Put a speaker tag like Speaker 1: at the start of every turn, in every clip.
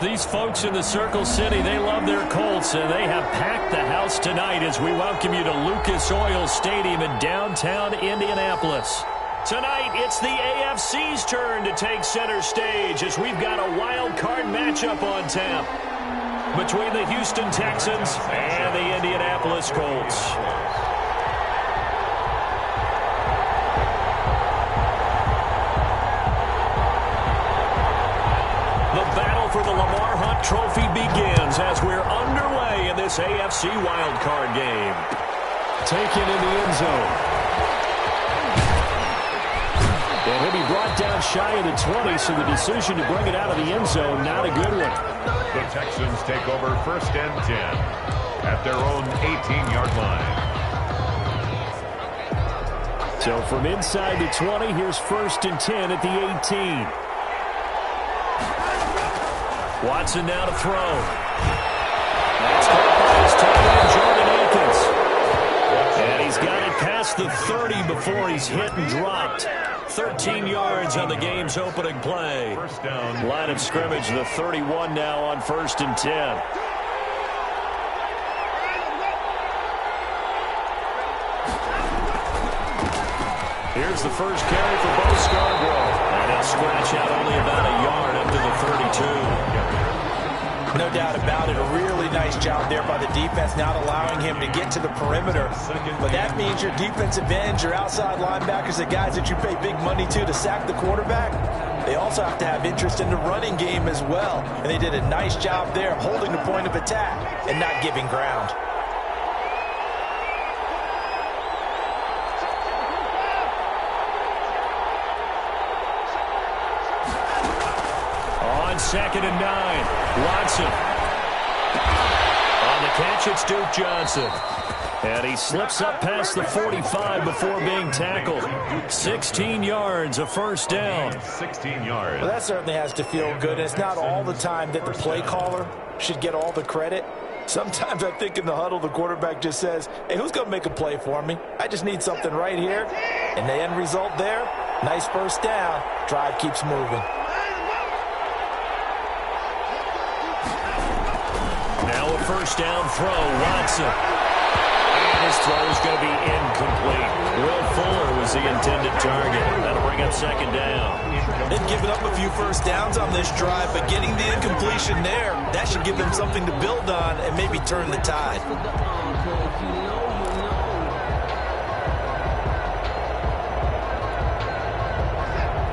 Speaker 1: These folks in the Circle City, they love their Colts, and they have packed the house tonight as we welcome you to Lucas Oil Stadium in downtown Indianapolis. Tonight, it's the AFC's turn to take center stage as we've got a wild card matchup on tap between the Houston Texans and the Indianapolis Colts. For the Lamar Hunt Trophy begins as we're underway in this AFC wildcard game. Taken in the end zone. And he'll be brought down shy of the 20, so the decision to bring it out of the end zone, not a good one.
Speaker 2: The Texans take over 1st and 10 at their own 18-yard line.
Speaker 1: So from inside the 20, here's 1st and 10 at the 18. Watson now to throw. That's caught by his tight end, Jordan Akins. And he's got it past the 30 before he's hit and dropped. 13 yards on the game's opening play.
Speaker 2: First down.
Speaker 1: Line of scrimmage, the 31 now on 1st and 10. Here's the first carry for Bo Scarborough. And he'll scratch out only about a yard up to the 32.
Speaker 3: No doubt about it. A really nice job there by the defense, not allowing him to get to the perimeter. But that means your defensive ends, your outside linebackers, the guys that you pay big money to sack the quarterback, they also have to have interest in the running game as well. And they did a nice job there holding the point of attack and not giving ground.
Speaker 1: On 2nd and 9. Watson. On the catch, it's Duke Johnson. And he slips up past the 45 before being tackled. 16 yards, a first down.
Speaker 2: 16 yards.
Speaker 3: Well, that certainly has to feel good. It's not all the time that the play caller should get all the credit. Sometimes I think in the huddle, the quarterback just says, hey, who's going to make a play for me? I just need something right here. And the end result there, nice first down. Drive keeps moving.
Speaker 1: First down throw, Watson. And his throw is going to be incomplete. Will Fuller was the intended target. That'll bring up 2nd down.
Speaker 3: They've given up a few first downs on this drive, but getting the incompletion there, that should give them something to build on and maybe turn the tide.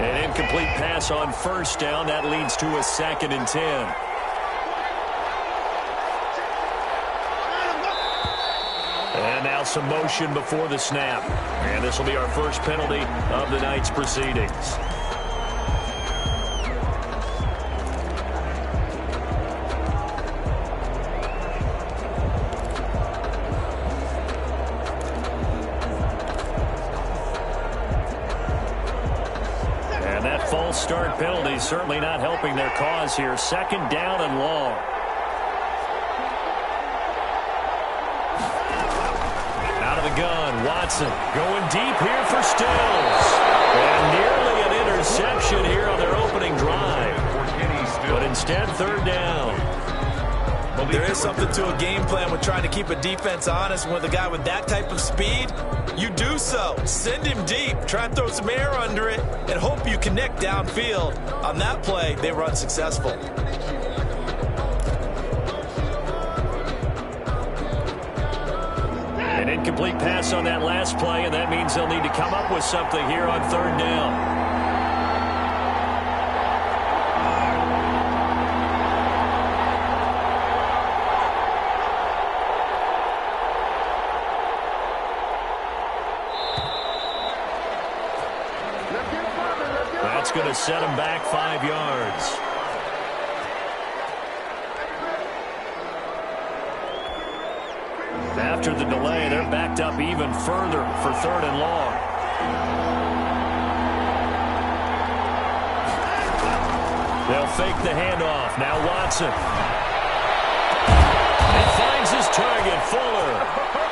Speaker 1: An incomplete pass on first down. That leads to a 2nd and 10. And now some motion before the snap. And this will be our first penalty of the night's proceedings. And that false start penalty certainly not helping their cause here. 2nd down and long. Gun, Watson going deep here for Stills. And nearly an interception here on their opening drive. But instead, 3rd down.
Speaker 3: Well, there is something to a game plan with trying to keep a defense honest. With a guy with that type of speed, you do so. Send him deep. Try and throw some air under it and hope you connect downfield. On that play, they were unsuccessful.
Speaker 1: An incomplete pass on that last play, and that means they'll need to come up with something here on 3rd down. That's going to set them back 5 yards. After the delay, they're backed up even further for 3rd and long. They'll fake the handoff. Now Watson. He finds his target, Fuller.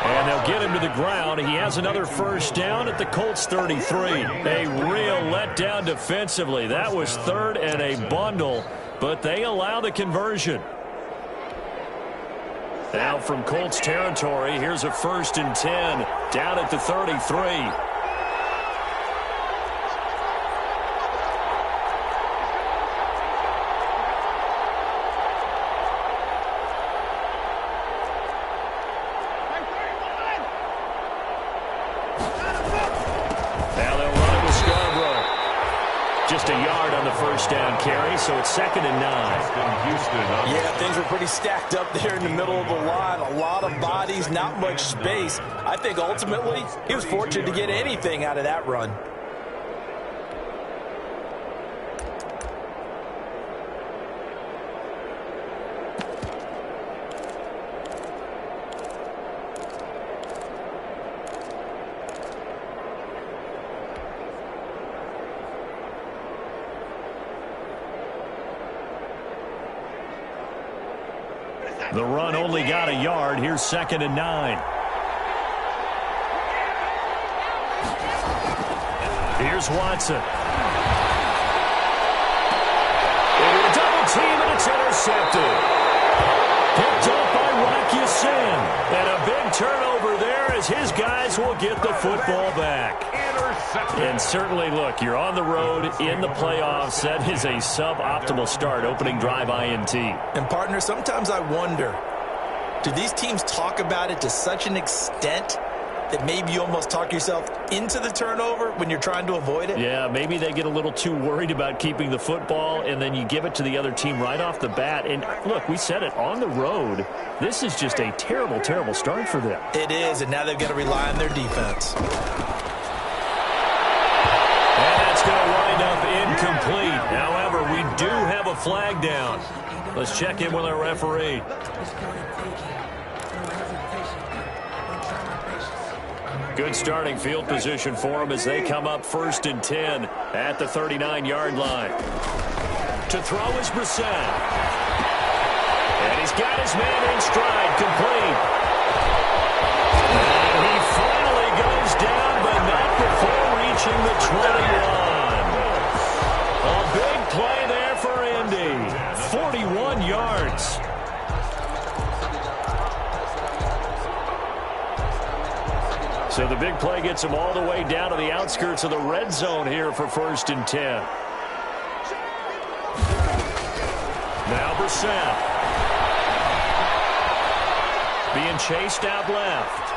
Speaker 1: And they'll get him to the ground. He has another first down at the Colts 33. A real letdown defensively. That was 3rd and a bundle. but they allow the conversion. Now from Colts territory, here's a 1st and 10 down at the 33. Just a yard on the 1st down carry, so it's 2nd and 9.
Speaker 3: Yeah, things were pretty stacked up there in the middle of the line. A lot of bodies, not much space. I think ultimately he was fortunate to get anything out of that run.
Speaker 1: The run only got a yard. Here's 2nd and 9. Here's Watson. Into a double team, and it's intercepted. Picked up by Rocky Sin. And a big turnover there as his guys will get the football back. And certainly, look, you're on the road in the playoffs. That is a suboptimal start, opening drive INT.
Speaker 3: And, partner, sometimes I wonder, do these teams talk about it to such an extent that maybe you almost talk yourself into the turnover when you're trying to avoid it?
Speaker 1: Yeah, maybe they get a little too worried about keeping the football, and then you give it to the other team right off the bat. And, look, we said it, on the road, this is just a terrible, terrible start for them.
Speaker 3: It is, and now they've got to rely on their defense.
Speaker 1: And that's going to wind up incomplete. However, we do have a flag down. Let's check in with our referee. Good starting field position for them as they come up 1st and 10 at the 39-yard line. To throw is Brissett. And he's got his man in stride, complete. And he finally goes down, but not before reaching the 21. A big play there for Indy. 41 yards. So the big play gets him all the way down to the outskirts of the red zone here for 1st and 10. Now Brissett. Being chased out left.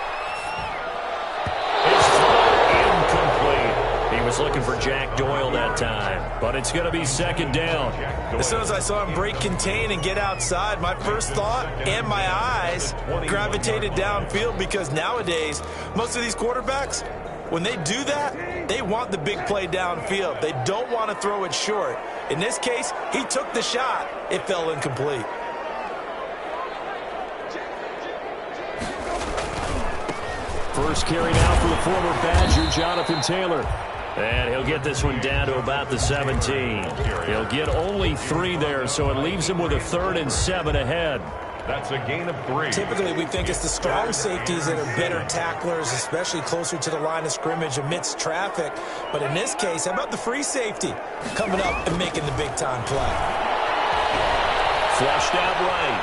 Speaker 1: His throw incomplete. He was looking for Jack Doyle that time, but it's going to be 2nd down.
Speaker 3: As soon as I saw him break contain and get outside, my first thought and my eyes gravitated downfield, because nowadays, most of these quarterbacks, when they do that, they want the big play downfield. They don't want to throw it short. In this case, he took the shot. It fell incomplete.
Speaker 1: First carry now for the former Badger, Jonathan Taylor. And he'll get this one down to about the 17. He'll get only 3 there, so it leaves him with a 3rd and 7 ahead.
Speaker 2: That's a gain of 3.
Speaker 3: Typically, we think it's the strong safeties that are better tacklers, especially closer to the line of scrimmage amidst traffic. But in this case, how about the free safety coming up and making the big-time play?
Speaker 1: Flushed out right.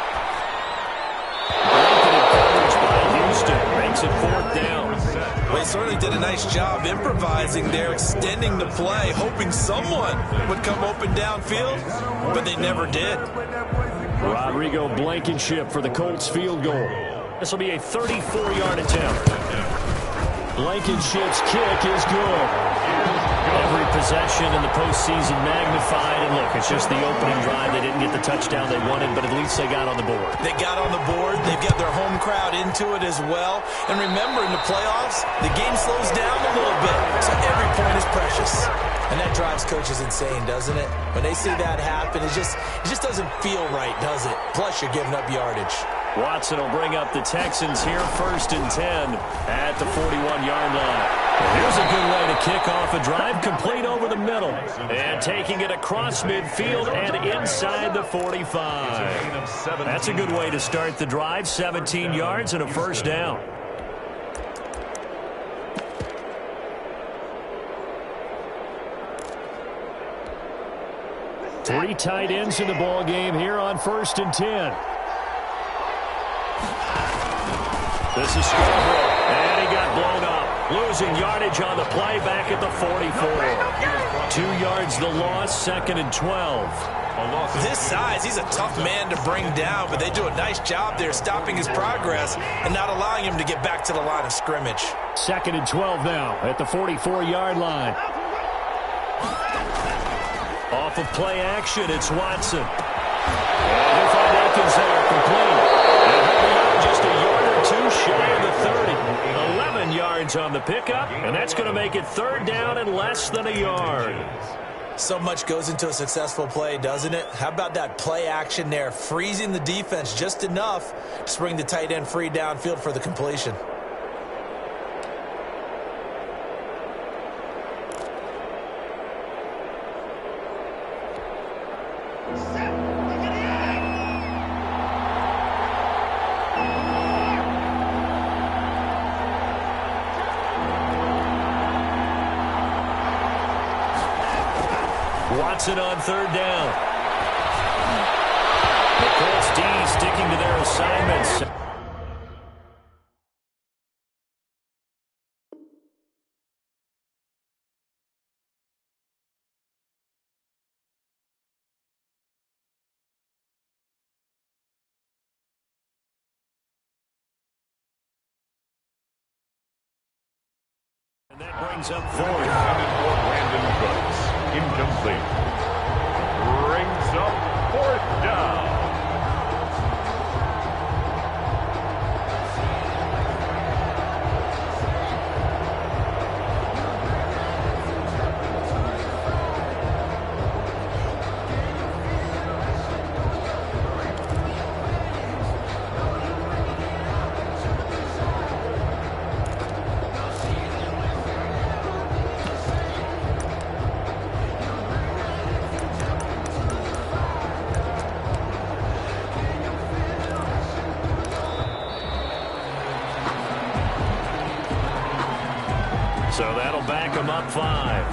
Speaker 1: Blanketed coverage by Houston. Makes it 4th down.
Speaker 3: Well, he certainly did a nice job improvising there, extending the play, hoping someone would come open downfield, but they never did.
Speaker 1: Rodrigo Blankenship for the Colts field goal. This will be a 34-yard attempt. Blankenship's kick is good. Every possession in the postseason magnified. And look, it's just the opening drive. They didn't get the touchdown they wanted, but at least they got on the board.
Speaker 3: They got on the board. They've got their home crowd into it as well. And remember, in the playoffs, the game slows down a little bit, so every point is precious. And that drives coaches insane, doesn't it? When they see that happen, it just doesn't feel right, does it? Plus, you're giving up yardage.
Speaker 1: Watson will bring up the Texans here 1st and 10 at the 41-yard line. Here's a good way to kick off a drive, complete over the middle. And taking it across midfield and inside the 45. That's a good way to start the drive, 17 yards and a 1st down. Three tight ends in the ball game here on 1st and 10. This is Scarborough, and he got blown up. Losing yardage on the play back at the 44. 2 yards the loss, 2nd and 12.
Speaker 3: This size, he's a tough man to bring down, but they do a nice job there stopping his progress and not allowing him to get back to the line of scrimmage.
Speaker 1: 2nd and 12 now at the 44-yard line. Off of play action, it's Watson. And they find Akins there, complete. And just a yard or two shy of the 30. 11 yards on the pickup, and that's going to make it 3rd down and less than a yard.
Speaker 3: So much goes into a successful play, doesn't it? How about that play action there, freezing the defense just enough to bring the tight end free downfield for the completion.
Speaker 1: Watson on 3rd down. The Colts D sticking to their assignments. And that brings up 4th.
Speaker 2: Incomplete. Brings up 4th down.
Speaker 1: So that'll back them up 5.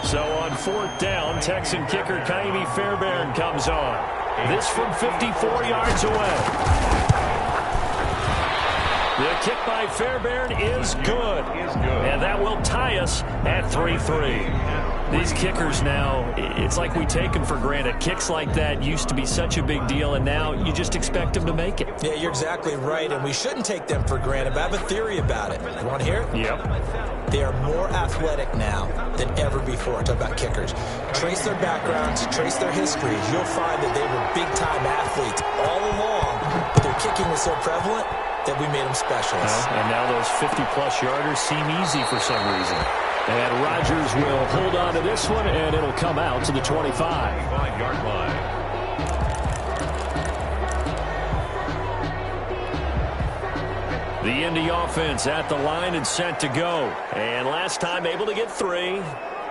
Speaker 1: So on 4th down, Texan kicker Kaimi Fairbairn comes on. This from 54 yards away. The kick by Fairbairn is good. And that will tie us at 3-3. These kickers now, it's like we take them for granted. Kicks like that used to be such a big deal, and now you just expect them to make it.
Speaker 3: Yeah, you're exactly right, and we shouldn't take them for granted, but I have a theory about it. You want to hear it?
Speaker 1: Yep.
Speaker 3: They are more athletic now than ever before. Talk about kickers. Trace their backgrounds, trace their histories. You'll find that they were big-time athletes all along, but their kicking was so prevalent that we made them specialists.
Speaker 1: And now those 50-plus yarders seem easy for some reason. And Rodgers will hold on to this one, and it'll come out to the 25-yard line. The Indy offense at the line and set to go. And last time able to get 3.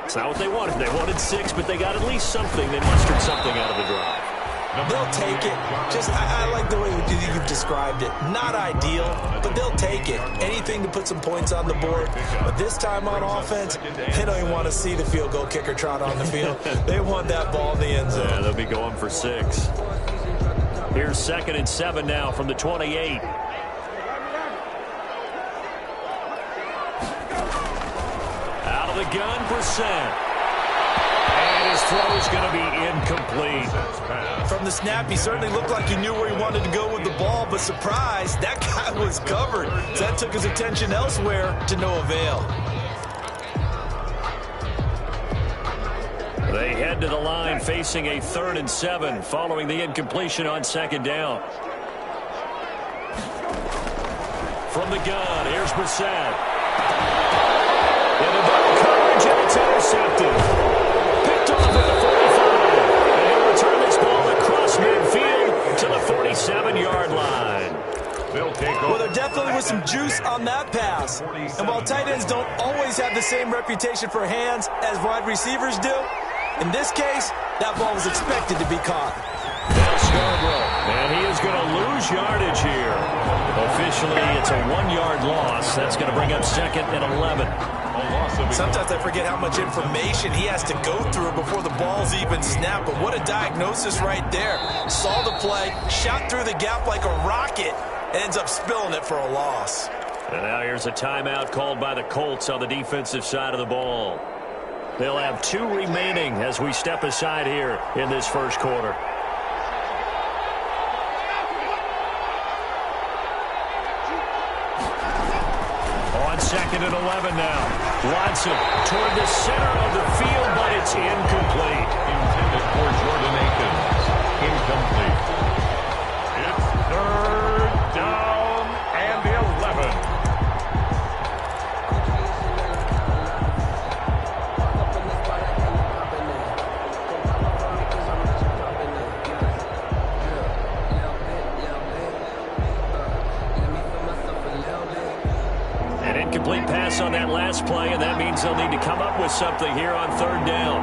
Speaker 1: It's not what they wanted. They wanted 6, but they got at least something. They mustered something out of the drive.
Speaker 3: They'll take it. I like the way you've described it. Not ideal, but they'll take it. Anything to put some points on the board. But this time on offense, they don't even want to see the field goal kicker trot on the field. They want that ball in the end zone.
Speaker 1: Yeah, they'll be going for 6. Here's 2nd and 7 now from the 28. Out of the gun, Brissett. And his throw is going to be incomplete.
Speaker 3: From the snap, he certainly looked like he knew where he wanted to go with the ball, but surprise, that guy was covered. So that took his attention elsewhere to no avail.
Speaker 1: They head to the line facing a 3rd and 7 following the incompletion on 2nd down. From the gun, here's Brissett. Into double coverage, and it's intercepted. Picked off at the 45. And he'll return this ball across midfield to the 47-yard line.
Speaker 3: Well, there definitely was some juice on that pass. And while tight ends don't always have the same reputation for hands as wide receivers do, in this case, that ball was expected to be caught.
Speaker 1: Now Scarborough, and he is going to lose yardage here. Officially, it's a 1-yard loss. That's going to bring up 2nd and 11.
Speaker 3: Sometimes I forget how much information he has to go through before the ball's even snapped. But what a diagnosis right there. Saw the play, shot through the gap like a rocket, and ends up spilling it for a loss.
Speaker 1: And now here's a timeout called by the Colts on the defensive side of the ball. They'll have 2 remaining as we step aside here in this first quarter. On 2nd and 11 now. Watson toward the center of the field, but it's incomplete.
Speaker 2: Intended for Jordan Akins. Incomplete. It's 3rd down and 11.
Speaker 1: Incomplete pass on that last play, and that means they'll need to come up with something here on 3rd down.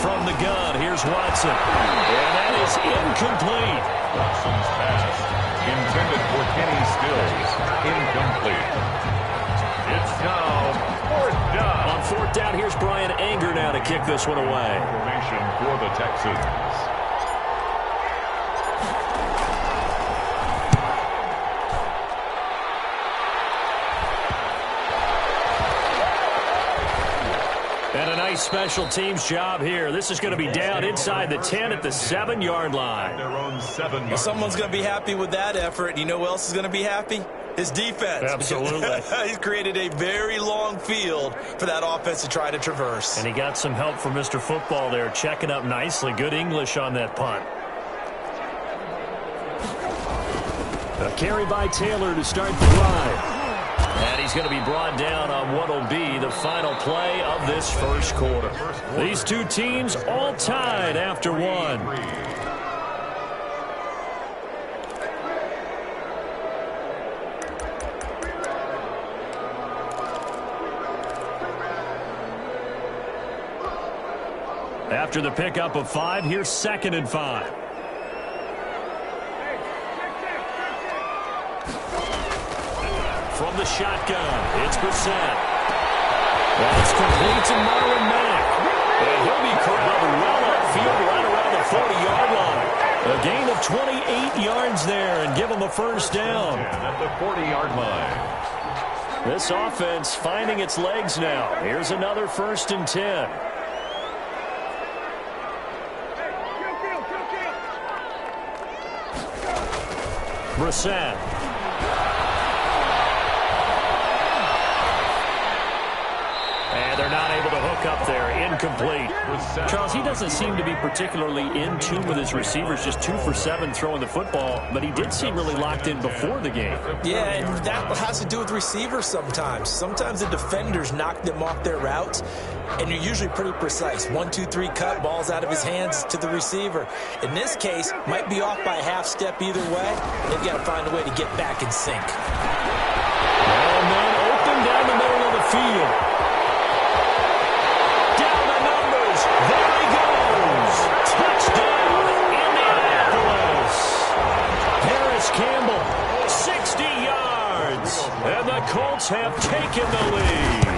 Speaker 1: From the gun, here's Watson. And that is incomplete.
Speaker 2: Watson's pass intended for Kenny Stills. Incomplete. It's now 4th down.
Speaker 1: On 4th down, here's Brian Anger now to kick this one away.
Speaker 2: Formation for the Texans.
Speaker 1: And a nice special teams job here. This is going to be down inside the 10 at the 7-yard line.
Speaker 2: Their own 7
Speaker 3: Well, someone's going to be happy with that effort. You know who else is going to be happy? His defense.
Speaker 1: Absolutely.
Speaker 3: He's created a very long field for that offense to try to traverse.
Speaker 1: And he got some help from Mr. Football there, checking up nicely. Good English on that punt. A carry by Taylor to start the drive. And he's going to be brought down on what will be the final play of this first quarter. These two teams all tied after 1. After the pickup of 5, here's 2nd and 5. From the shotgun, it's Brissett. That's complete to Marlon Mack. And he'll be corralled well upfield right around the 40-yard line. A gain of 28 yards there and give him a first down.
Speaker 2: At the 40-yard line.
Speaker 1: This offense finding its legs now. Here's another 1st and 10. Brissett. And they're not able to hook up there. Incomplete. Charles, he doesn't seem to be particularly in tune with his receivers, just 2 for 7 throwing the football, but he did seem really locked in before the game.
Speaker 3: Yeah, and that has to do with receivers sometimes. Sometimes the defenders knock them off their routes, and you're usually pretty precise. 1, 2, 3 cut, balls out of his hands to the receiver. In this case, might be off by a half step either way. They've got to find a way to get back in sync.
Speaker 1: And then open down the middle of the field. There he goes. Touchdown, Indianapolis. Harris Campbell, 60 yards. And the Colts have taken the lead.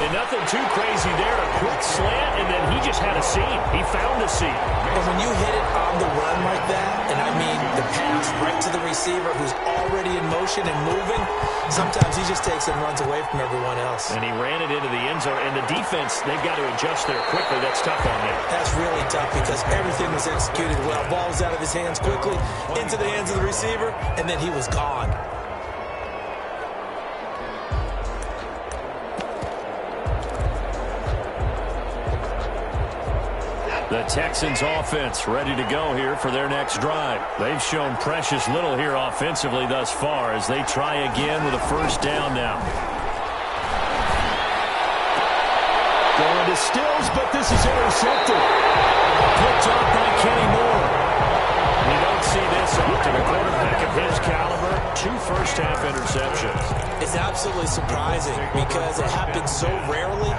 Speaker 1: And nothing too crazy there. A quick slant, and then he just had a seam. He found a seam.
Speaker 3: And when you hit it on the run like that, and I mean the pass right to the receiver who's already in motion and moving, sometimes he just takes and runs away from everyone else.
Speaker 1: And he ran it into the end zone. And the defense, they've got to adjust there quickly. That's tough on them.
Speaker 3: That's really tough because everything was executed well. Ball was out of his hands quickly, into the hands of the receiver, and then he was gone.
Speaker 1: The Texans offense ready to go here for their next drive. They've shown precious little here offensively thus far as they try again with a first down now. Going to Stills, but this is intercepted. Picked off by Kenny Moore. We don't see this off to the quarterback of his caliber. 2 first-half interceptions.
Speaker 3: It's absolutely surprising because it happens so rarely.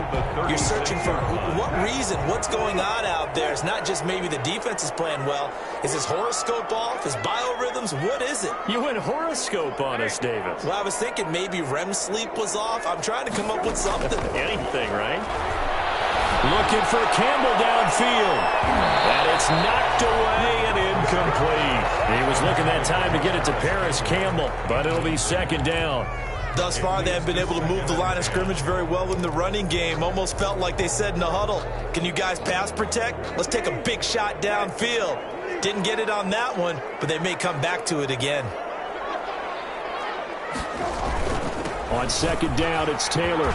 Speaker 3: You're searching for what reason, what's going on out there. It's not just maybe the defense is playing well. Is his horoscope off? His biorhythms? What is it?
Speaker 1: You went horoscope on us, David.
Speaker 3: Well, I was thinking maybe REM sleep was off. I'm trying to come up with something.
Speaker 1: Anything, right? Looking for Campbell downfield. And it's knocked away and incomplete. He was looking that time to get it to Paris Campbell, but it'll be second down.
Speaker 3: Thus far, they have been able to move the line of scrimmage very well in the running game. Almost felt like they said in the huddle, can you guys pass protect? Let's take a big shot downfield. Didn't get it on that one, but they may come back to it again.
Speaker 1: On second down, it's Taylor.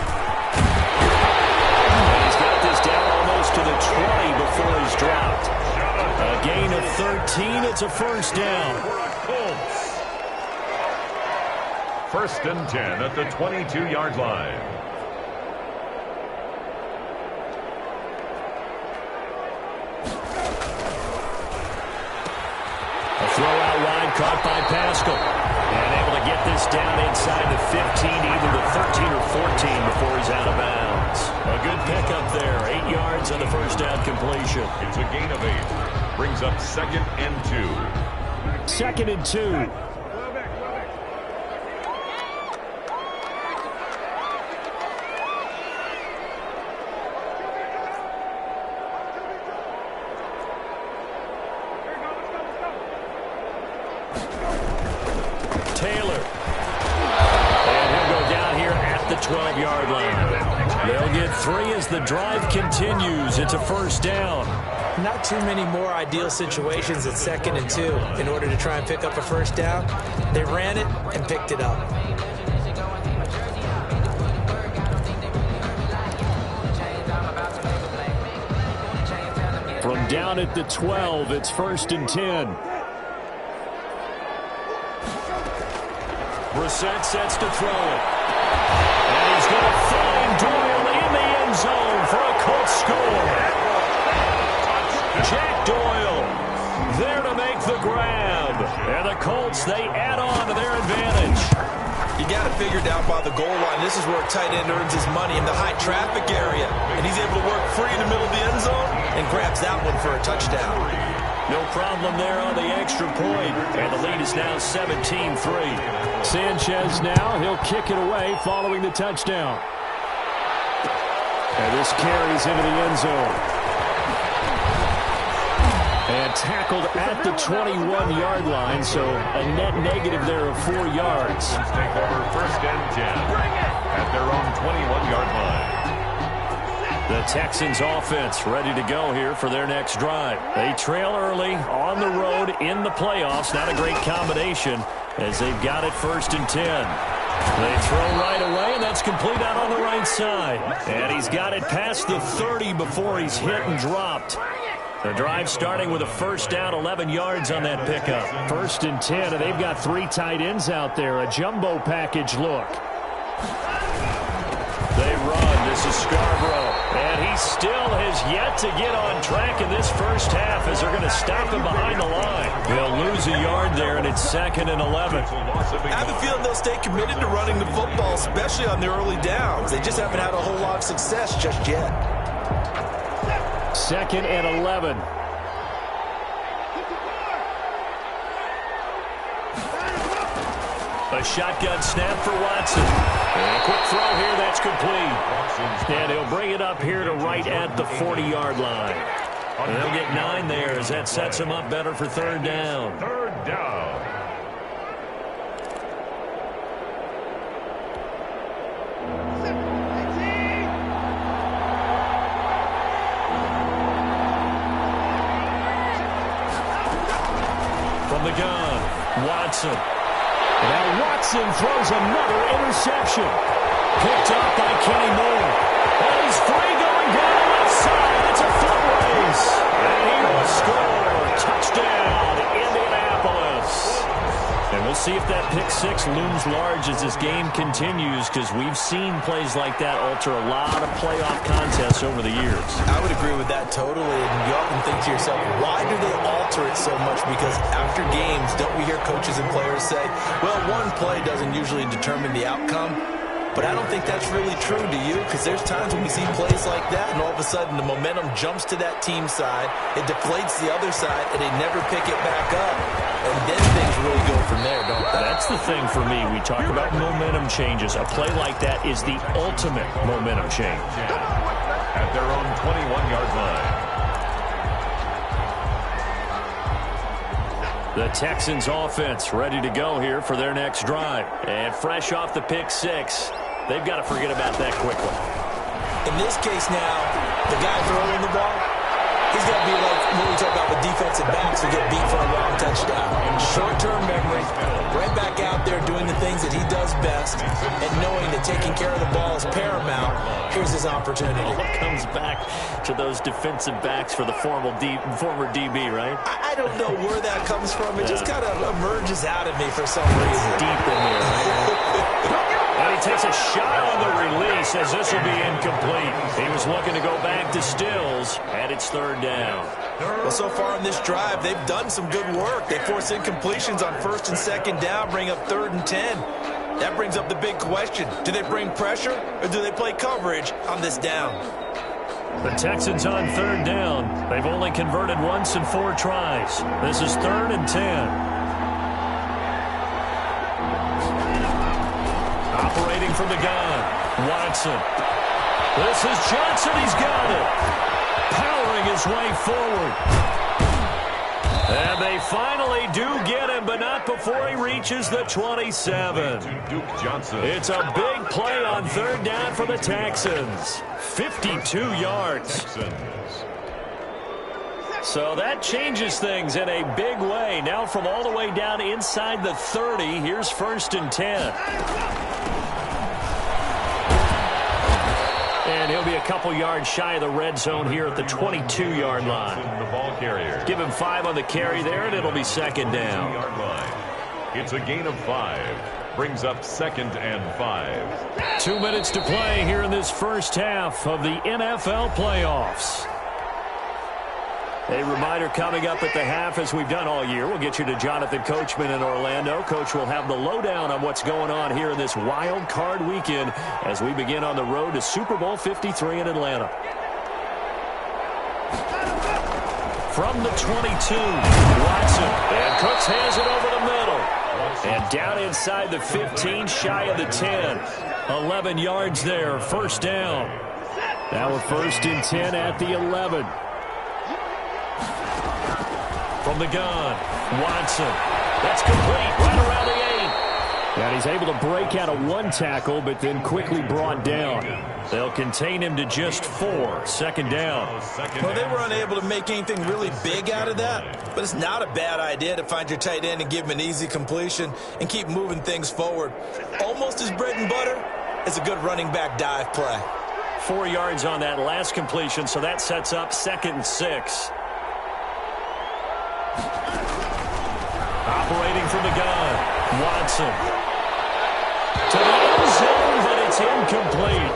Speaker 1: He's got this down almost to the 20 before he's dropped. A gain of 13. It's a first down.
Speaker 2: First and 10 at the 22-yard line.
Speaker 1: A throw out wide caught by Pascal. And able to get this down inside the 15, either the 13 or 14 before he's out of bounds. A good pickup there. 8 yards on the first down completion.
Speaker 2: It's a gain of 8. Brings up second and 2.
Speaker 1: Second and 2. Taylor. And he'll go down here at the 12-yard line. They'll get 3 as the drive continues. It's a first down.
Speaker 3: Not too many more ideal situations at second and 2 in order to try and pick up a first down. They ran it and picked it up.
Speaker 1: From down at the 12, it's first and 10. Brissett sets to throw it. And he's going to find Doyle in the end zone for a Colts score. Jack Doyle there to make the grab. And the Colts, they add on to their advantage.
Speaker 3: You got it figured out by the goal line. This is where a tight end earns his money in the high traffic area. And he's able to work free in the middle of the end zone and grabs that one for a touchdown.
Speaker 1: No problem there on the extra point. And the lead is now 17-3. Sanchez now, he'll kick it away following the touchdown. And this carries into the end zone. And tackled at the 21-yard line, so a net negative there of 4 yards.
Speaker 2: Take over first and 10 at their own 21-yard line.
Speaker 1: The Texans offense ready to go here for their next drive. They trail early on the road in the playoffs. Not a great combination as they've got it first and 10. They throw right away, and that's complete out on the right side. And he's got it past the 30 before he's hit and dropped. The drive starting with a first down, 11 yards on that pickup. First and 10, and they've got 3 tight ends out there. A jumbo package look. They run. This is Scarborough. And he still has yet to get on track in this first half as they're going to stop him behind the line. They'll lose a yard there, and it's second and 11.
Speaker 3: I have a feeling they'll stay committed to running the football, especially on the early downs. They just haven't had a whole lot of success just yet.
Speaker 1: Second and 11. A shotgun snap for Watson. And a quick throw here, that's complete. And he'll bring it up here to right at the 40-yard line. And they'll get 9 there as that sets him up better for third down.
Speaker 2: Third down.
Speaker 1: From the gun, Watson. Now Watson throws another interception. Picked up by Kenny Moore. And he's free going down the left side. It's a foot race. And he will score. Touchdown, Indianapolis. And we'll see if that pick six looms large as this game continues, because we've seen plays like that alter a lot of playoff contests over the years.
Speaker 3: I would agree with that totally. And you often think to yourself, why do they alter it so much? Because after games, don't we hear coaches and players say, well, one play doesn't usually determine the outcome. But I don't think that's really true, do you? Because there's times when we see plays like that, and all of a sudden the momentum jumps to that team side, it deflates the other side, and they never pick it back up. And then things really go from there, don't they?
Speaker 1: That's the thing for me. We talk about momentum changes. A play like that is the ultimate momentum change.
Speaker 2: At their own 21-yard line.
Speaker 1: The Texans offense ready to go here for their next drive. And fresh off the pick six, they've got to forget about that quickly.
Speaker 3: In this case now, the guy throwing the ball, he's got to be like when we talk about the defensive backs who get beat for a long touchdown. Short-term memory, right back out there doing the things that he does best, and knowing that taking care of the ball is paramount. Here's his opportunity.
Speaker 1: It comes back to those defensive backs for the former DB, right?
Speaker 3: I don't know where that comes from. It just kind of emerges out of me for some reason.
Speaker 1: Deep in there, right? And he takes a shot on the release as this will be incomplete. He was looking to go back to Stills, and it's third down.
Speaker 3: Well, so far in this drive, they've done some good work. They force incompletions on first and second down, bring up 3rd and 10. That brings up the big question. Do they bring pressure, or do they play coverage on this down?
Speaker 1: The Texans on 3rd down. They've only converted once in 4 tries. This is 3rd and 10. Operating from the gun, Watson. This is Johnson. He's got it. Powering his way forward. And they finally do get him, but not before he reaches the 27.
Speaker 2: Duke Johnson.
Speaker 1: It's a big play on 3rd down for the Texans. 52 yards. So that changes things in a big way. Now from all the way down inside the 30, here's 1st and 10. And he'll be a couple yards shy of the red zone here at the 22-yard line.
Speaker 2: The ball carrier.
Speaker 1: Give him 5 on the carry there, and it'll be 2nd down.
Speaker 2: It's a gain of 5. Brings up 2nd and 5.
Speaker 1: 2 minutes to play here in this first half of the NFL playoffs. A reminder coming up at the half, as we've done all year. We'll get you to Jonathan Coachman in Orlando. Coach will have the lowdown on what's going on here in this wild card weekend as we begin on the road to Super Bowl 53 in Atlanta. From the 22, Watson. And Cooks has it over the middle. And down inside the 15, shy of the 10. 11 yards there, 1st down. Now we're 1st and 10 at the 11. From the gun, Watson. That's complete, right around the 8. And he's able to break out of 1 tackle, but then quickly brought down. They'll contain him to just 4. 2nd down.
Speaker 3: Well, they were unable to make anything really big out of that, but it's not a bad idea to find your tight end and give him an easy completion and keep moving things forward. Almost as bread and butter as a good running back dive play.
Speaker 1: 4 yards on that last completion, so that sets up 2nd and 6. Operating from the gun, Watson. To the end zone, but it's incomplete.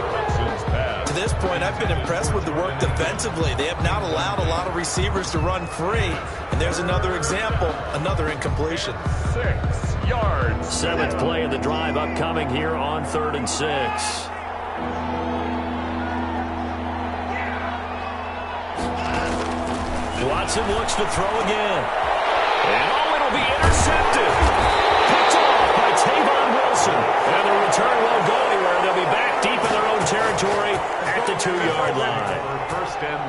Speaker 3: To this point, I've been impressed with the work defensively. They have not allowed a lot of receivers to run free. And there's another example, another incompletion.
Speaker 2: 6 yards.
Speaker 1: 7th play of the drive upcoming here on 3rd and 6. Watson looks to throw again. And it'll be intercepted. Picked off by Tavon Wilson. And the return won't go anywhere. They'll be back deep in their own territory at the 2-yard line.
Speaker 2: 1st and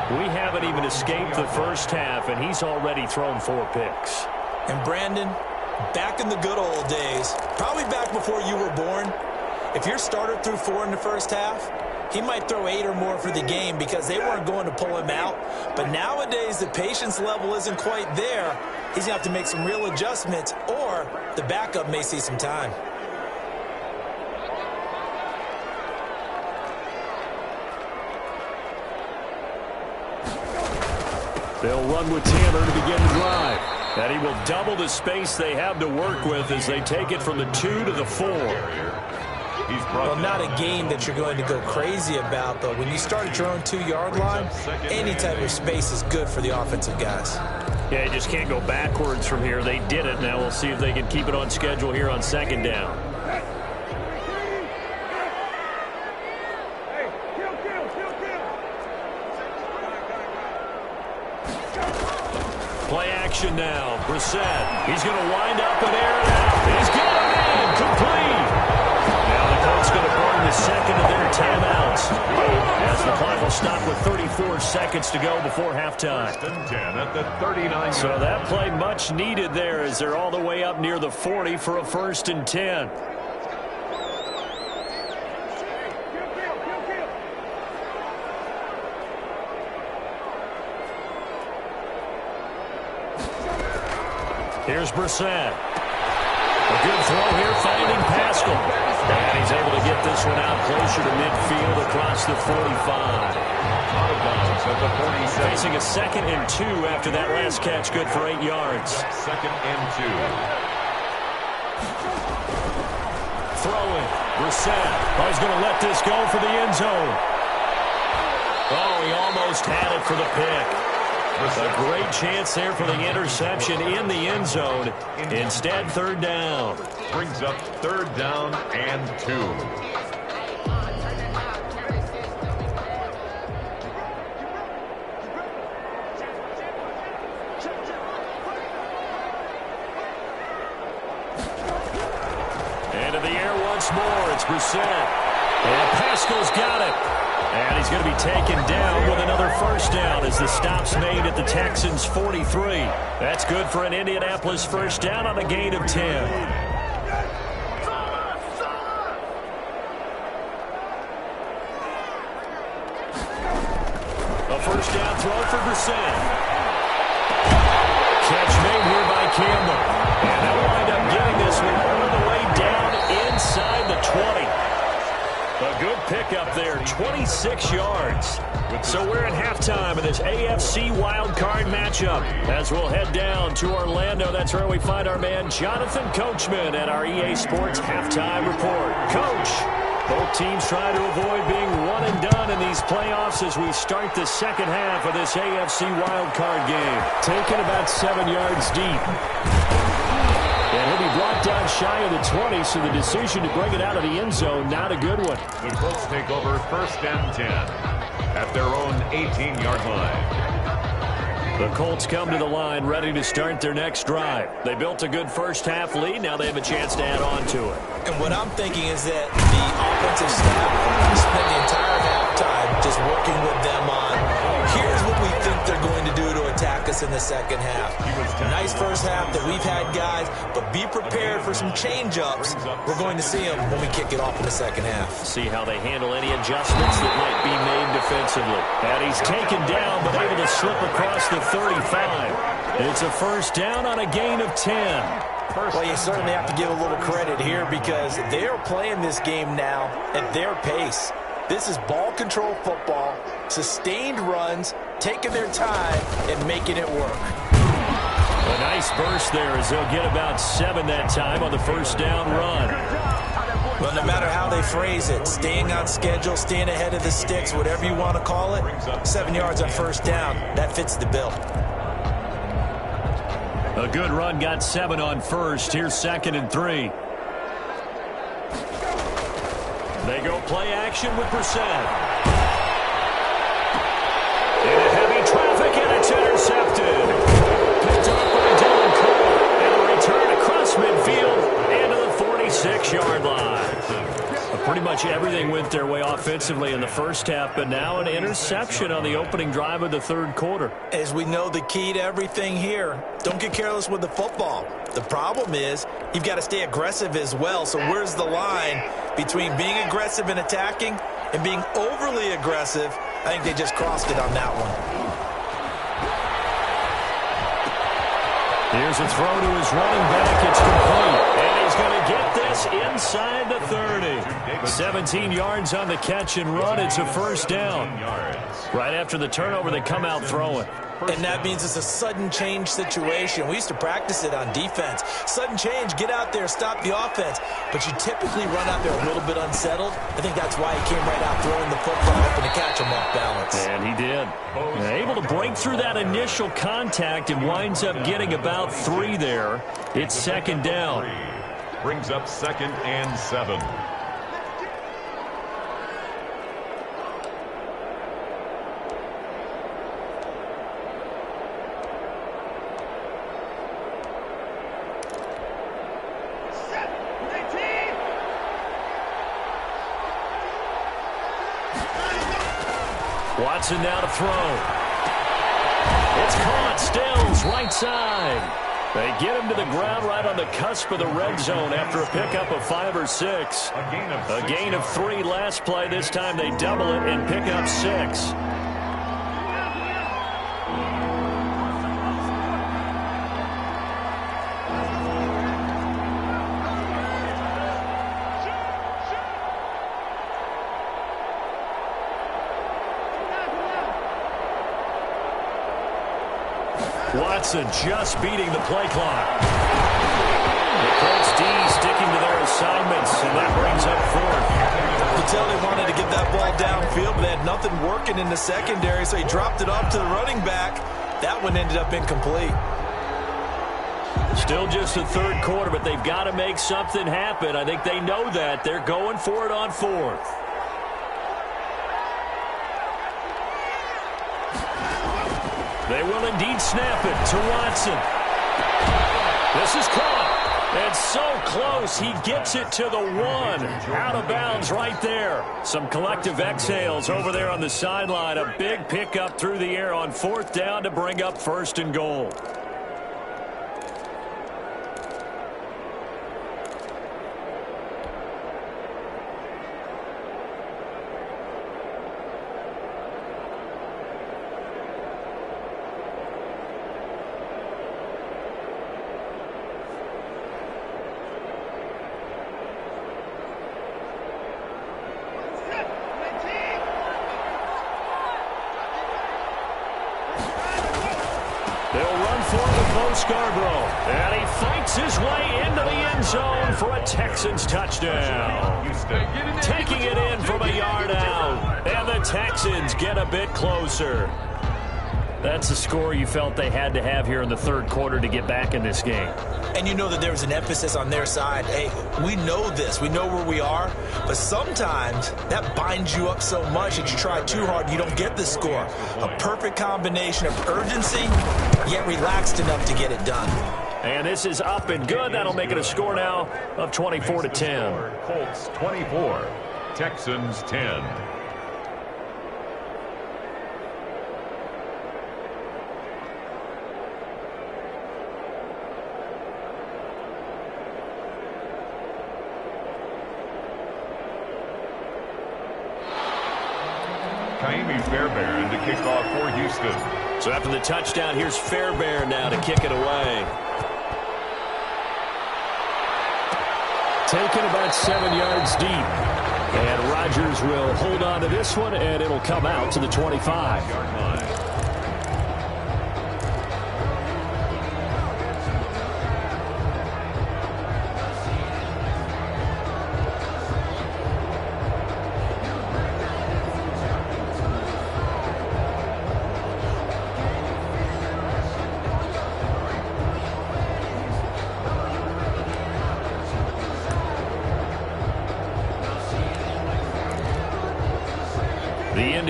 Speaker 2: 10.
Speaker 1: We haven't even escaped the first half, and he's already thrown 4 picks.
Speaker 3: And Brandon, back in the good old days, probably back before you were born, if your starter threw 4 in the first half, he might throw 8 or more for the game because they weren't going to pull him out. But nowadays, the patience level isn't quite there. He's going to have to make some real adjustments, or the backup may see some time.
Speaker 1: They'll run with Tanner to begin the drive. And he will double the space they have to work with as they take it from the 2 to the 4.
Speaker 3: Well, not a game that you're going to go crazy about, but when you start at your own 2-yard line, any type of space is good for the offensive guys.
Speaker 1: Yeah, you just can't go backwards from here. They did it. Now we'll see if they can keep it on schedule here on 2nd down. Play action now. Brissett. He's going to wind up and air it out. He's got it in. Complete. Now the Colts going to burn the second of their timeouts as the clock will stop with 34 seconds to go before halftime.
Speaker 2: 1st and 10 at the 39.
Speaker 1: So that play much needed there as they're all the way up near the 40 for a 1st and 10. Here's Brissett. A good throw here, finding Pascal. And he's able to get this one out closer to midfield across the 45.
Speaker 2: Out of bounds at the 47.
Speaker 1: Facing a 2nd and 2 after that last catch, good for 8 yards.
Speaker 2: 2nd and 2.
Speaker 1: Throwing. Brissett. Oh, he's going to let this go for the end zone. Oh, he almost had it for the pick. A great chance there for the interception in the end zone. Instead, 3rd down.
Speaker 2: Brings up 3rd down and 2.
Speaker 1: Into the air once more. It's Brissett. And Pascal's got it. And he's going to be taken down with another 1st down as the stop's made at the Texans' 43. That's good for an Indianapolis 1st down on a gain of 10. A 1st down throw for Brissett. Catch made here by Campbell. And they'll wind up getting this one all the way down inside the 20. A good pickup there, 26 yards. So we're at halftime of this AFC wildcard matchup as we'll head down to Orlando. That's where we find our man Jonathan Coachman at our EA Sports Halftime Report. Coach, both teams try to avoid being one and done in these playoffs as we start the 2nd half of this AFC wildcard game. Taken about 7 yards deep. And he'll be brought down shy of the 20, so the decision to bring it out of the end zone, not a good one.
Speaker 2: The Colts take over 1st and 10 at their own 18-yard line.
Speaker 1: The Colts come to the line ready to start their next drive. They built a good 1st half lead. Now they have a chance to add on to it.
Speaker 3: And what I'm thinking is that the offensive staff spent the entire halftime just working with them on, here's what we think they're going to do to attack us in the 2nd half. Nice 1st half that we've had, guys, but be prepared for some change-ups. We're going to see them when we kick it off in the 2nd half.
Speaker 1: See how they handle any adjustments that might be made defensively. And he's taken down, but able to slip across the 35. It's a 1st down on a gain of 10.
Speaker 3: Well, you certainly have to give a little credit here because they're playing this game now at their pace. This is ball control football, sustained runs, taking their time and making it work.
Speaker 1: A nice burst there as they'll get about 7 that time on the 1st down run.
Speaker 3: Well, no matter how they phrase it, staying on schedule, staying ahead of the sticks, whatever you want to call it, 7 yards on 1st down, that fits the bill.
Speaker 1: A good run got 7 on 1st. Here's 2nd and 3. They go play action with Brissett. Into heavy traffic, and it's intercepted. Picked up by Dylan Cole. And a return across midfield into the 46-yard line. Pretty much everything went their way offensively in the 1st half, but now an interception on the opening drive of the 3rd quarter.
Speaker 3: As we know, the key to everything here, don't get careless with the football. The problem is you've got to stay aggressive as well. So where's the line between being aggressive and attacking and being overly aggressive? I think they just crossed it on that one.
Speaker 1: Here's a throw to his running back. It's complete. And he's going to get this inside the 30. 17 yards on the catch and run. It's a 1st down. Right after the turnover, they come out throwing.
Speaker 3: And that means it's a sudden change situation. We used to practice it on defense. Sudden change, get out there, stop the offense. But you typically run out there a little bit unsettled. I think that's why he came right out throwing the football, hoping to catch him off balance.
Speaker 1: And he did. Able to break through that initial contact and winds up getting about 3 there. It's second down.
Speaker 2: Brings up 2nd and 7.
Speaker 1: Watson now to throw. It's caught. Stills right side. They get him to the ground right on the cusp of the red zone after a pickup of 5 or 6. A gain of 3 last play. This time they double it and pick up 6. Watson just beating the play clock. The Colts D sticking to their assignments, and that brings up 4th.
Speaker 3: You could tell they wanted to get that ball downfield, but they had nothing working in the secondary, so he dropped it off to the running back. That one ended up incomplete.
Speaker 1: Still just the 3rd quarter, but they've got to make something happen. I think they know that. They're going for it on 4th. They will indeed snap it to Watson. This is caught. And so close, he gets it to the 1. Out of bounds right there. Some collective exhales over there on the sideline. A big pickup through the air on 4th down to bring up 1st and goal. Scarborough, and he fights his way into the end zone for a Texans touchdown. Taking it in from a yard out, and the Texans get a bit closer. That's the score you felt they had to have here in the 3rd quarter to get back in this game.
Speaker 3: And you know that there was an emphasis on their side. Hey, we know this. We know where we are. But sometimes that binds you up so much that you try too hard, you don't get the score. A perfect combination of urgency, yet relaxed enough to get it done.
Speaker 1: And this is up and good. That'll make it a score now of 24-10.
Speaker 2: Colts 24, Texans 10. Fairbairn to kick off for Houston.
Speaker 1: So after the touchdown, here's Fairbairn now to kick it away. Taken about 7 yards deep. And Rodgers will hold on to this one, and it'll come out to the 25-yard line.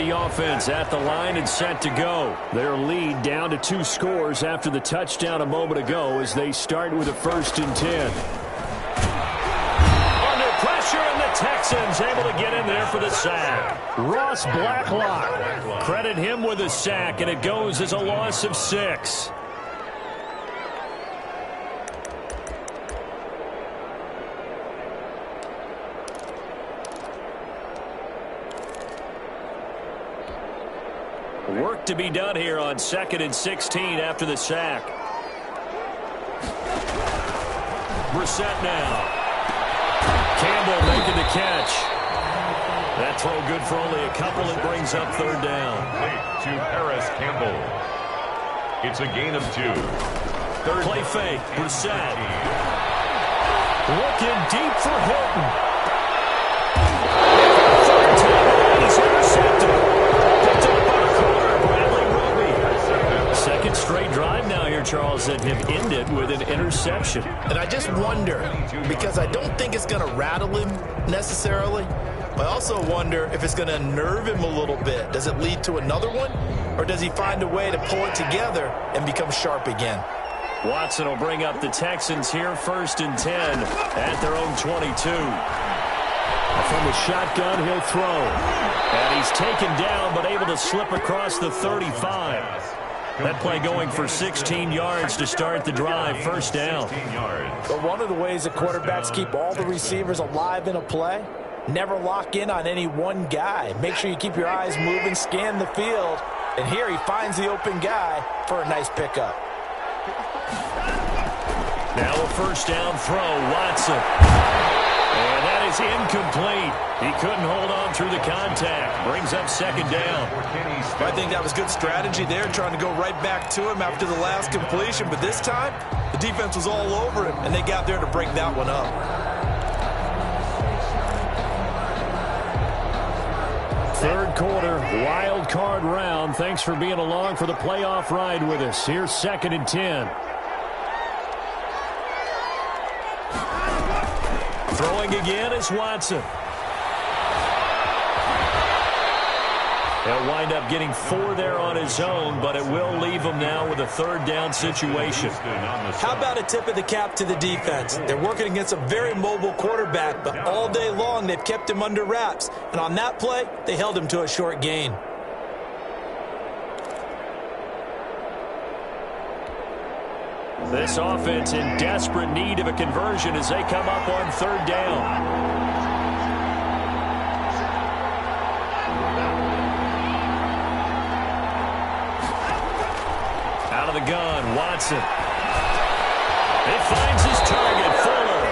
Speaker 1: Offense at the line and set to go. Their lead down to 2 scores after the touchdown a moment ago as they start with a 1st and 10. Under pressure, and the Texans able to get in there for the sack. Ross Blacklock. Credit him with a sack, and it goes as a loss of 6. Work to be done here on 2nd and 16 after the sack. Brissett now. Campbell making the catch. That throw good for only a couple. It brings up 3rd down.
Speaker 2: To Paris Campbell. It's a gain of 2. Third
Speaker 1: play fake. Brissett. Looking deep for Hilton. Third time, he's intercepted. Picked up by the corner, Bradley Roby. Second straight drive now here, Charles, that have ended with an interception.
Speaker 4: And I just wonder, because I don't think it's going to rattle him necessarily, I also wonder if it's going to unnerve him a little bit. Does it lead to another one, or does he find a way to pull it together and become sharp again?
Speaker 1: Watson will bring up the Texans here, 1st and 10 at their own 22. From the shotgun, he'll throw. And he's taken down, but able to slip across the 35. That play going for 16 yards to start the drive, 1st down.
Speaker 3: But one of the ways that quarterbacks keep all the receivers alive in a play, never lock in on any one guy. Make sure you keep your eyes moving, scan the field. And here he finds the open guy for a nice pickup.
Speaker 1: Now a 1st down throw, Watson. And that is incomplete. He couldn't hold on through the contact. Brings up 2nd down.
Speaker 3: I think that was good strategy there, trying to go right back to him after the last completion. But this time, the defense was all over him, and they got there to break that one up.
Speaker 1: Third quarter, wild card round. Thanks for being along for the playoff ride with us. Here's 2nd and 10. Throwing again is Watson. He'll wind up getting 4 there on his own, but it will leave him now with a 3rd down situation.
Speaker 3: How about a tip of the cap to the defense? They're working against a very mobile quarterback, but all day long they've kept him under wraps. And on that play, they held him to a short gain.
Speaker 1: This offense in desperate need of a conversion as they come up on 3rd down. Out of the gun, Watson. It finds his target, Fuller.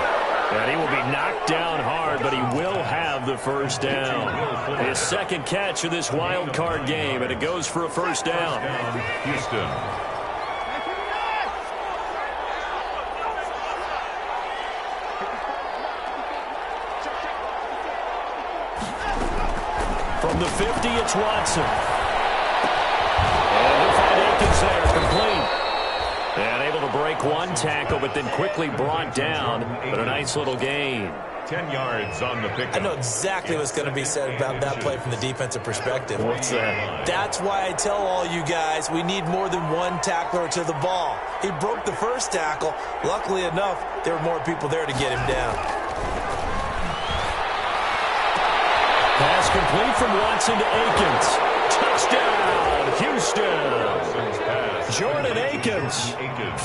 Speaker 1: And he will be knocked down hard, but he will have the 1st down. His 2nd catch of this wild card game, and it goes for a 1st down.
Speaker 2: Houston.
Speaker 1: From the 50, it's Watson. And he'll find Akins there, complete. And able to break one tackle, but then quickly brought down. But a nice little gain.
Speaker 2: 10 yards on the pickup.
Speaker 3: I know exactly what's going to be said about that play from the defensive perspective.
Speaker 1: What's that?
Speaker 3: That's why I tell all you guys we need more than one tackler to the ball. He broke the 1st tackle. Luckily enough, there were more people there to get him down.
Speaker 1: Pass complete from Watson to Akins. Touchdown, Houston. Jordan Akins,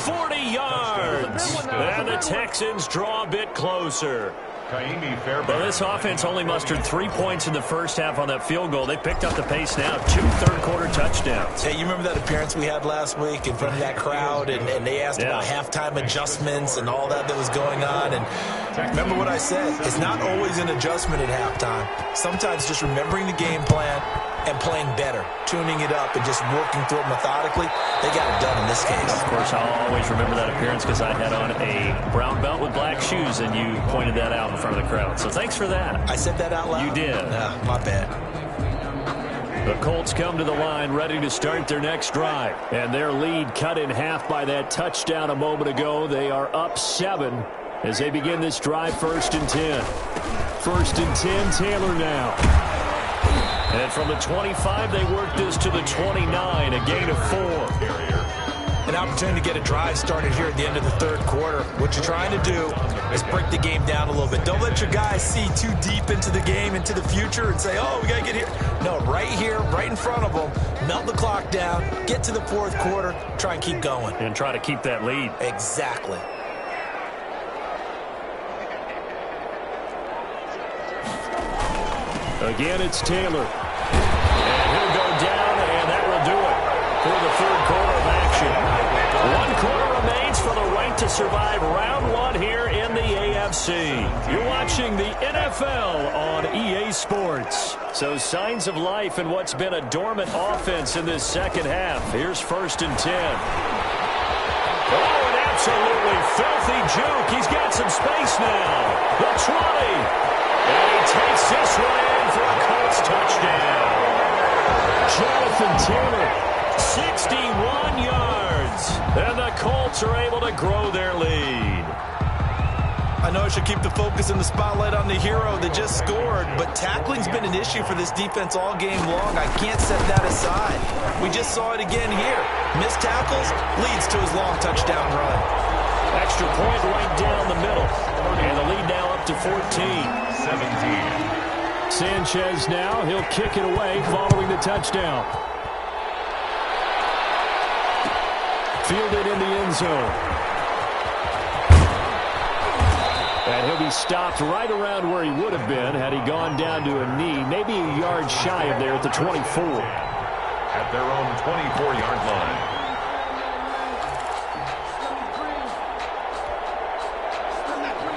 Speaker 1: 40 yards. And the Texans draw a bit closer. Well, this offense only mustered 3 points in the 1st half on that field goal. They picked up the pace now. 2 third-quarter touchdowns.
Speaker 3: Hey, you remember that appearance we had last week in front of that crowd, and they asked about halftime adjustments and all that was going on. And remember what I said? It's not always an adjustment at halftime. Sometimes just remembering the game plan and playing better, tuning it up and just working through it methodically. They got it done in this case.
Speaker 1: Of course, I'll always remember that appearance because I had on a brown belt with black shoes, and you pointed that out in front of the crowd. So thanks for that.
Speaker 3: I said that out loud?
Speaker 1: You did.
Speaker 3: My bad.
Speaker 1: The Colts come to the line ready to start their next drive. And their lead cut in half by that touchdown a moment ago. They are up 7 as they begin this drive, 1st and 10. 1st and 10, Taylor now. And from the 25, they work this to the 29, a gain of 4.
Speaker 3: An opportunity to get a drive started here at the end of the 3rd quarter. What you're trying to do is break the game down a little bit. Don't let your guys see too deep into the game, into the future, and say, oh, we got to get here. No, right here, right in front of them, melt the clock down, get to the 4th quarter, try and keep going.
Speaker 1: And try to keep that lead.
Speaker 3: Exactly.
Speaker 1: Again, it's Taylor. And he'll go down, and that will do it for the 3rd quarter of action. 1 quarter remains for the right to survive round 1 here in the AFC. You're watching the NFL on EA Sports. So signs of life in what's been a dormant offense in this second half. Here's 1st and 10. Oh, an absolutely filthy juke. He's got some space now. The 20. And he takes this one in for a Colts touchdown. Jonathan Taylor, 61 yards. And the Colts are able to grow their lead.
Speaker 4: I know I should keep the focus and the spotlight on the hero that just scored, but tackling's been an issue for this defense all game long. I can't set that aside. We just saw it again here. Missed tackles leads to his long touchdown run.
Speaker 1: Extra point right down the middle. And the lead now up to 14.
Speaker 2: 17.
Speaker 1: Sanchez now, he'll kick it away following the touchdown. Fielded in the end zone. And he'll be stopped right around where he would have been had he gone down to a knee, maybe a yard shy of there at the 24.
Speaker 2: At their own 24-yard line.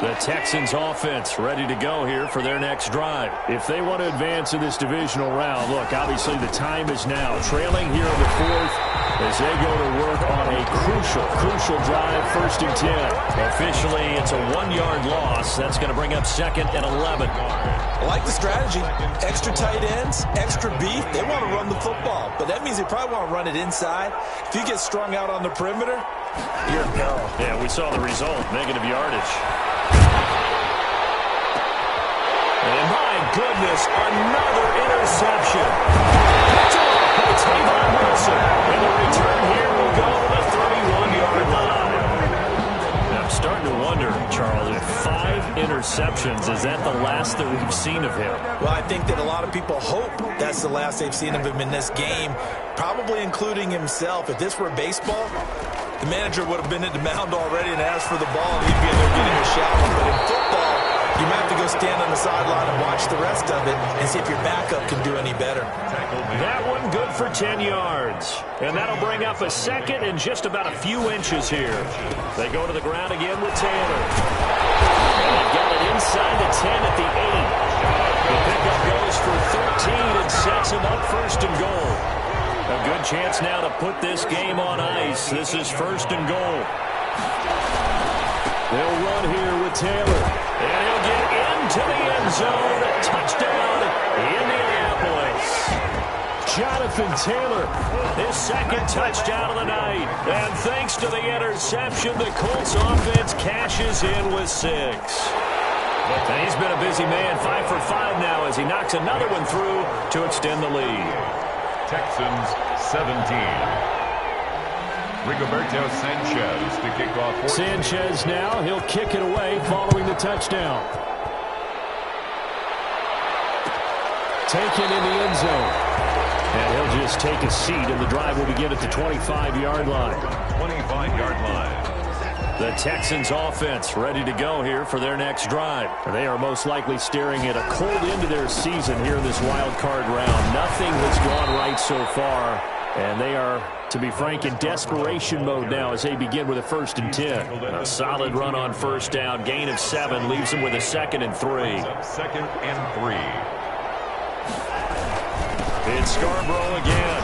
Speaker 1: The Texans offense ready to go here for their next drive. If they want to advance in this divisional round, look, obviously the time is now. Trailing here in the 4th as they go to work on a crucial drive, 1st and 10. Officially, it's a 1-yard loss. That's going to bring up 2nd and 11.
Speaker 4: I like the strategy. Extra tight ends, extra beef. They want to run the football, but that means they probably want to run it inside. If you get strung out on the perimeter, you're in peril.
Speaker 1: Yeah, we saw the result, negative yardage. And my goodness, another interception. Picked off by Tavon Wilson. And the return here will go to the 31-yard line. Now, I'm starting to wonder, Charles, if 5 interceptions, is that the last that we've seen of him?
Speaker 4: Well, I think that a lot of people hope that's the last they've seen of him in this game, probably including himself. If this were baseball, the manager would have been at the mound already and asked for the ball, and he'd be in there getting a shower. But in football, you might have to go stand on the sideline and watch the rest of it and see if your backup can do any better.
Speaker 1: That one good for 10 yards. And that'll bring up a 2nd and just about a few inches here. They go to the ground again with Taylor. And they've got it inside the 10 at the 8. The pickup goes for 13 and sets him up 1st and goal. A good chance now to put this game on ice. This is 1st and goal. They'll run here with Taylor. And he'll get into the end zone. Touchdown, Indianapolis. Jonathan Taylor, his 2nd touchdown of the night. And thanks to the interception, the Colts offense cashes in with 6. And he's been a busy man, 5 for 5 now as he knocks another one through to extend the lead.
Speaker 2: Texans 17. Rigoberto Sanchez to kick off.
Speaker 1: Sanchez now, he'll kick it away following the touchdown. Taken in the end zone. And he'll just take a seat, and the drive will begin at the 25-yard line.
Speaker 2: 25-yard line.
Speaker 1: The Texans offense ready to go here for their next drive. They are most likely staring at a cold end to their season here in this wild card round. Nothing has gone right so far, and they are, to be frank, in desperation mode now as they begin with a 1st and 10. A solid run on 1st down, gain of 7, leaves them with a 2nd and 3.
Speaker 2: 2nd and 3.
Speaker 1: It's Scarborough again.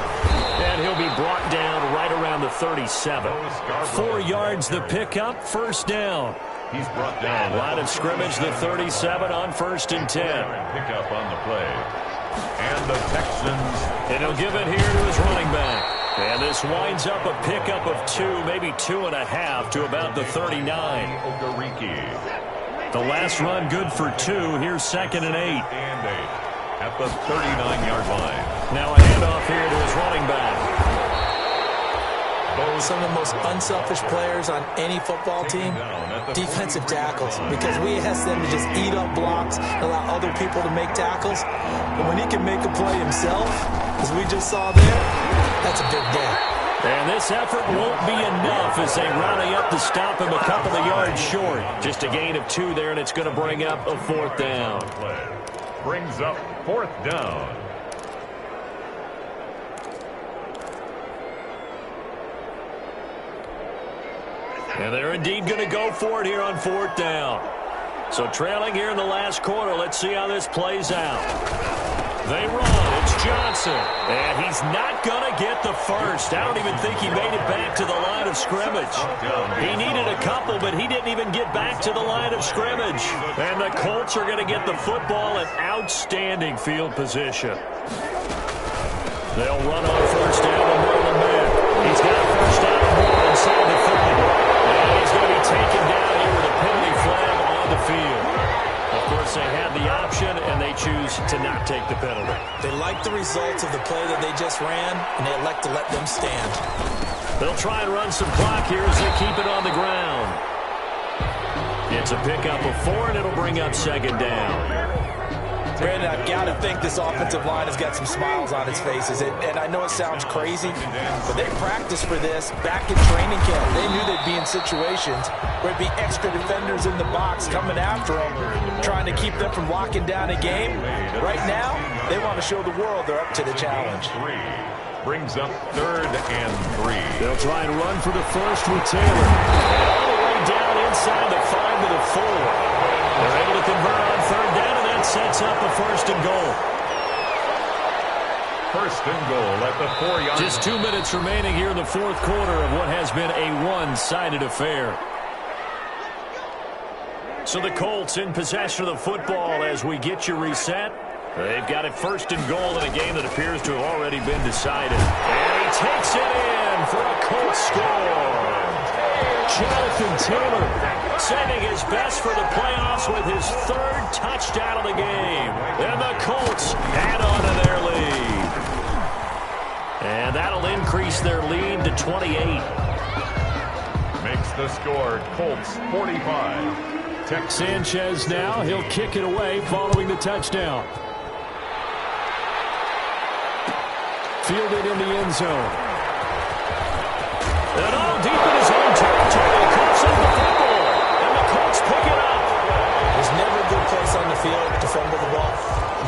Speaker 1: And he'll be brought down right around the 37. 4 yards the pickup, 1st down.
Speaker 2: He's brought down.
Speaker 1: Line of scrimmage, the 37 on 1st and 10.
Speaker 2: Pickup on the play. And the Texans.
Speaker 1: And he'll give it here to his running back. And this winds up a pickup of 2, maybe 2.5 to about the 39. The last run good for 2. Here's 2nd and 8.
Speaker 2: And 8. At the 39-yard line.
Speaker 1: Now a handoff here to his running back.
Speaker 4: Some of the most unselfish players on any football team, defensive tackles, because we ask them to just eat up blocks, allow other people to make tackles. But when he can make a play himself, as we just saw there, that's a big day.
Speaker 1: And this effort won't be enough as they rally up to stop him a couple of yards short. Just a gain of 2 there, and it's going to bring up a 4th down.
Speaker 2: Brings up 4th down.
Speaker 1: And they're indeed going to go for it here on 4th down. So trailing here in the last quarter, let's see how this plays out. They run. It's Johnson. And he's not going to get the first. I don't even think he made it back to the line of scrimmage. He needed a couple, but he didn't even get back to the line of scrimmage. And the Colts are going to get the football in outstanding field position. They'll run on first down and Marlon Mack. He's got a first down and more inside the 30. And he's going to be taken down here with a penalty flag on the field. Of course, they have the option, and they choose to not take the penalty.
Speaker 3: They like the results of the play that they just ran, and they elect to let them stand.
Speaker 1: They'll try and run some clock here as they keep it on the ground. It's a pickup of 4, and it'll bring up second down.
Speaker 3: Brandon, I've got to think this offensive line has got some smiles on its faces. And I know it sounds crazy, but they practiced for this back in training camp. They knew they'd be in situations where it'd be extra defenders in the box coming after them, trying to keep them from locking down a game. Right now, they want to show the world they're up to the challenge.
Speaker 2: Brings up 3rd and 3.
Speaker 1: They'll try and run for the first with Taylor. All the way down inside the 5 to the 4. They're able to convert on 3rd down, and that sets up a 1st and goal.
Speaker 2: 1st and goal at the 4-yard.
Speaker 1: Just 2 minutes remaining here in the 4th quarter of what has been a one-sided affair. So the Colts in possession of the football as we get you reset. They've got it 1st and goal in a game that appears to have already been decided. And he takes it in for a Colts score. Jonathan Taylor saving his best for the playoffs with his 3rd touchdown of the game. And the Colts add on to their lead. And that'll increase their lead to 28.
Speaker 2: Makes the score Colts 45.
Speaker 1: Sanchez now, he'll kick it away following the touchdown. Fielded in the end zone. And all deep in his own territory, cuts up the football. And the Colts pick it up.
Speaker 3: There's never a good place on the field to fumble the ball.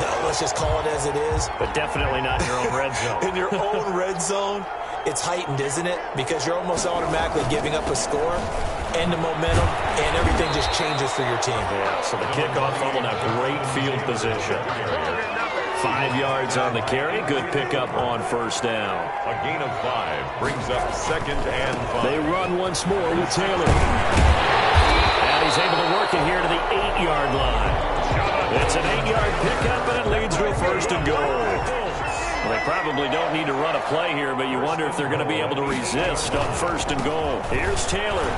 Speaker 3: No, let's just call it as it is.
Speaker 1: But definitely not in your own red zone.
Speaker 3: In your own red zone, it's heightened, isn't it? Because you're almost automatically giving up a score and the momentum, and everything just changes for your team.
Speaker 1: Yeah, so the kickoff fumble, now great field position. 5 yards on the carry. Good pickup on 1st down.
Speaker 2: A gain of 5 brings up 2nd and 5.
Speaker 1: They run once more with Taylor. And he's able to work it here to the 8-yard line. It's an 8-yard pickup, and it leads to a 1st and goal. Well, they probably don't need to run a play here, but you wonder if they're going to be able to resist on 1st and goal. Here's Taylor.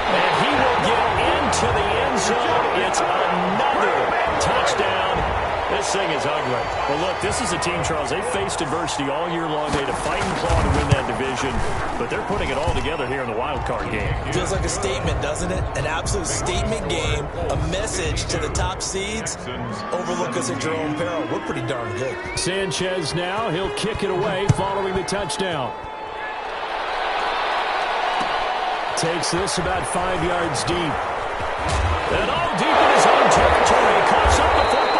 Speaker 1: And he will get into the end zone. It's another touchdown. This thing is ugly. Well, look, this is a team, Charles. They faced adversity all year long. They had to fight and claw to win that division, but they're putting it all together here in the wild card game.
Speaker 3: Feels like a statement, doesn't it? An absolute statement game, a message to the top seeds. Overlook us at your own peril. We're pretty darn good.
Speaker 1: Sanchez now, he'll kick it away following the touchdown. Takes this about 5 yards deep. And all deep in his own territory, coughs up the football.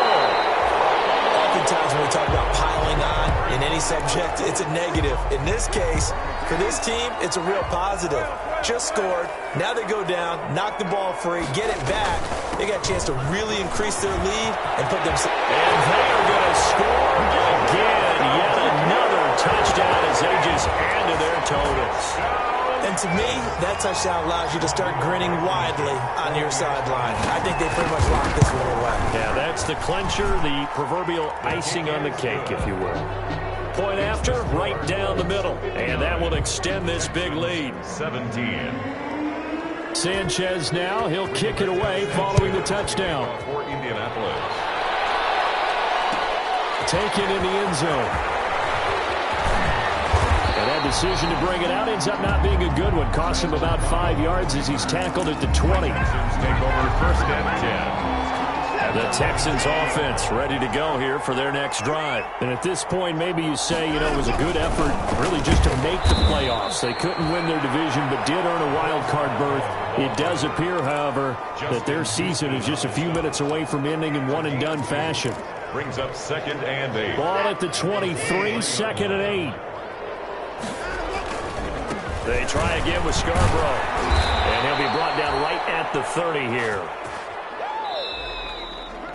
Speaker 3: Oftentimes when we talk about piling on in any subject, it's a negative. In this case, for this team, it's a real positive. Just scored. Now they go down, knock the ball free, get it back. They got a chance to really increase their lead and put them.
Speaker 1: And they are going to score again. Yet another touchdown as they just add to their totals.
Speaker 3: And to me, that touchdown allows you to start grinning widely on your sideline. I think they pretty much locked this one away.
Speaker 1: Yeah, that's the clincher, the proverbial icing on the cake, if you will. Point after, right down the middle. And that will extend this big lead.
Speaker 2: 17.
Speaker 1: Sanchez now, he'll kick it away following the touchdown.
Speaker 2: For Indianapolis.
Speaker 1: Taken in the end zone. And that decision to bring it out ends up not being a good one. Costs him about 5 yards as he's tackled at the 20.
Speaker 2: Texans take over 1st and 10.
Speaker 1: The Texans offense ready to go here for their next drive. And at this point, maybe you say, you know, it was a good effort really just to make the playoffs. They couldn't win their division, but did earn a wild card berth. It does appear, however, that their season is just a few minutes away from ending in one-and-done fashion.
Speaker 2: Brings up 2nd and 8.
Speaker 1: Ball at the 23, 2nd and 8. They try again with Scarborough. And he'll be brought down right at the 30 here.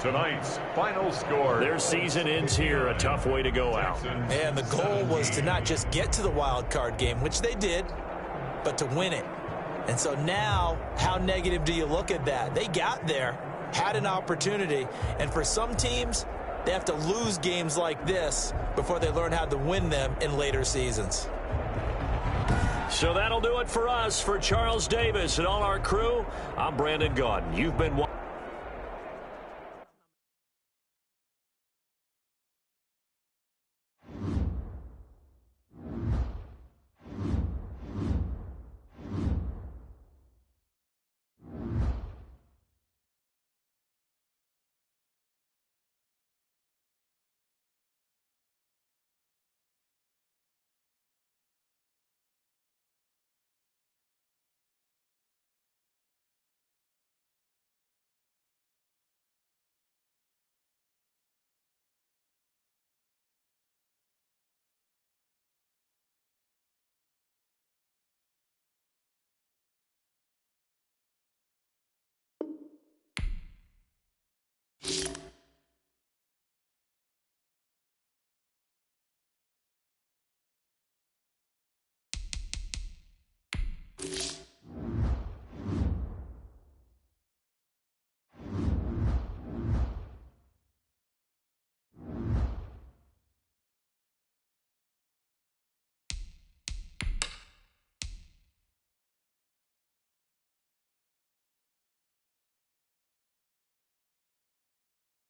Speaker 2: tonight's final score.
Speaker 1: Their season ends here. A tough way to go out.
Speaker 3: And the goal was to not just get to the wild card game, which they did, but to win it. And so now, how negative do you look at that? They got there, had an opportunity, and for some teams, they have to lose games like this before they learn how to win them in later seasons.
Speaker 1: So that'll do it for us. For Charles Davis and all our crew, I'm Brandon Gaudin. You've been watching.